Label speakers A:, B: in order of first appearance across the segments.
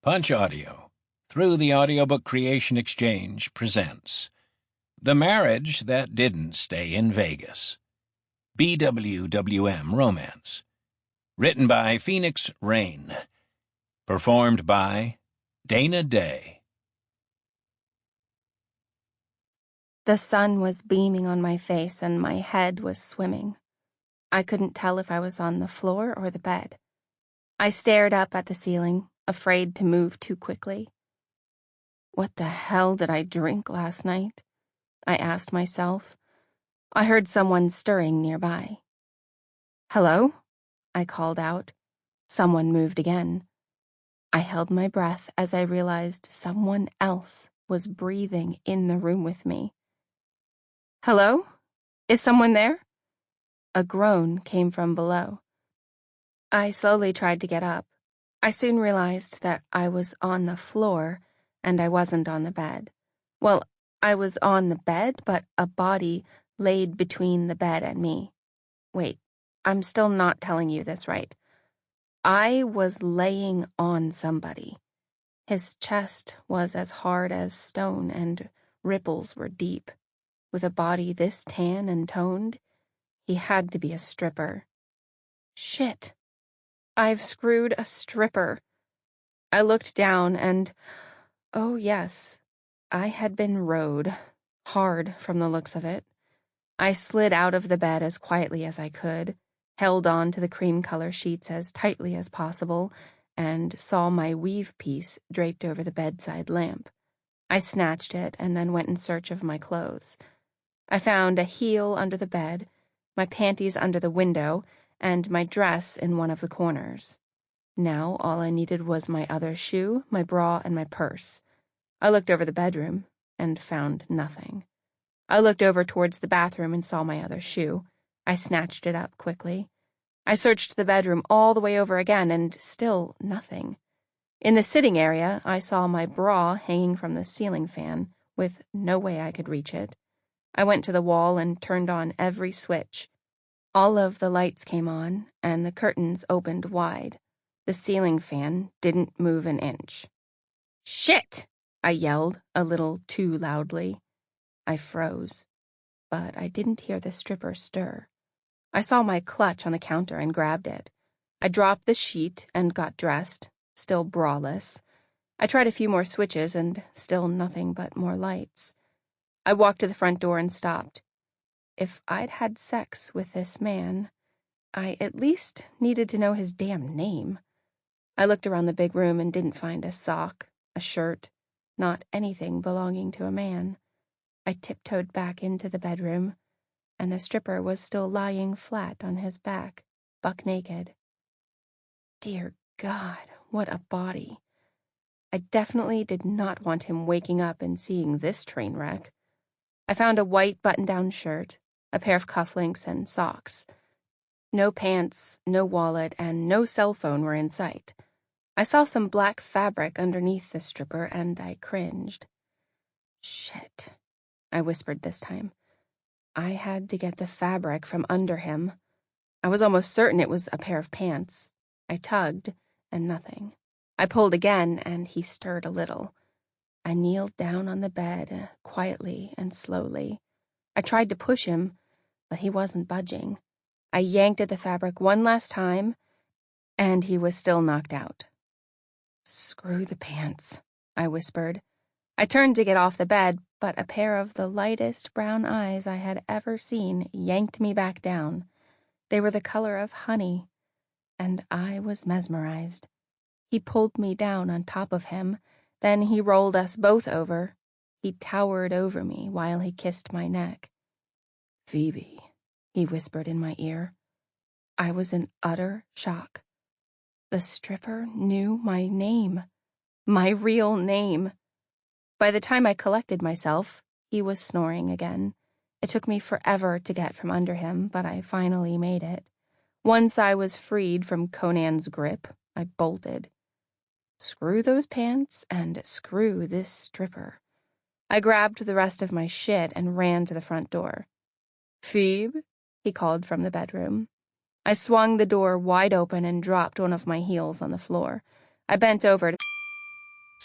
A: Punch Audio, through the Audiobook Creation Exchange, presents The Marriage That Didn't Stay in Vegas. BWWM Romance. Written by Phoenix Rayne. Performed by Dana Day.
B: The sun was beaming on my face and my head was swimming. I couldn't tell if I was on the floor or the bed. I stared up at the ceiling, afraid to move too quickly. What the hell did I drink last night? I asked myself. I heard someone stirring nearby. Hello? I called out. Someone moved again. I held my breath as I realized someone else was breathing in the room with me. Hello? Is someone there? A groan came from below. I slowly tried to get up. I soon realized that I was on the floor and I wasn't on the bed. Well, I was on the bed, but a body laid between the bed and me. Wait, I'm still not telling you this right. I was laying on somebody. His chest was as hard as stone and ripples were deep. With a body this tan and toned, he had to be a stripper. Shit. I've screwed a stripper. I looked down and, oh yes, I had been rode, hard from the looks of it. I slid out of the bed as quietly as I could, held on to the cream color sheets as tightly as possible, and saw my weave piece draped over the bedside lamp. I snatched it and then went in search of my clothes. I found a heel under the bed, my panties under the window, and my dress in one of the corners. Now all I needed was my other shoe, my bra, and my purse. I looked over the bedroom and found nothing. I looked over towards the bathroom and saw my other shoe. I snatched it up quickly. I searched the bedroom all the way over again and still nothing. In the sitting area, I saw my bra hanging from the ceiling fan with no way I could reach it. I went to the wall and turned on every switch. All of the lights came on, and the curtains opened wide. The ceiling fan didn't move an inch. Shit! I yelled, a little too loudly. I froze, but I didn't hear the stripper stir. I saw my clutch on the counter and grabbed it. I dropped the sheet and got dressed, still braless. I tried a few more switches and still nothing but more lights. I walked to the front door and stopped. If I'd had sex with this man, I at least needed to know his damn name. I looked around the big room and didn't find a sock, a shirt, not anything belonging to a man. I tiptoed back into the bedroom, and the stripper was still lying flat on his back, buck naked. Dear God, what a body. I definitely did not want him waking up and seeing this train wreck. I found a white button-down shirt, a pair of cufflinks, and socks. No pants, no wallet, and no cell phone were in sight. I saw some black fabric underneath the stripper, and I cringed. Shit, I whispered this time. I had to get the fabric from under him. I was almost certain it was a pair of pants. I tugged, and nothing. I pulled again, and he stirred a little. I kneeled down on the bed, quietly and slowly. I tried to push him, but he wasn't budging. I yanked at the fabric one last time, and he was still knocked out. Screw the pants, I whispered. I turned to get off the bed, but a pair of the lightest brown eyes I had ever seen yanked me back down. They were the color of honey, and I was mesmerized. He pulled me down on top of him, then he rolled us both over. He towered over me while he kissed my neck. Phoebe, he whispered in my ear. I was in utter shock. The stripper knew my name. My real name. By the time I collected myself, he was snoring again. It took me forever to get from under him, but I finally made it. Once I was freed from Conan's grip, I bolted. Screw those pants and screw this stripper. I grabbed the rest of my shit and ran to the front door. Phoebe, he called from the bedroom. I swung the door wide open and dropped one of my heels on the floor. I bent over to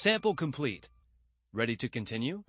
C: Sample complete. Ready to continue?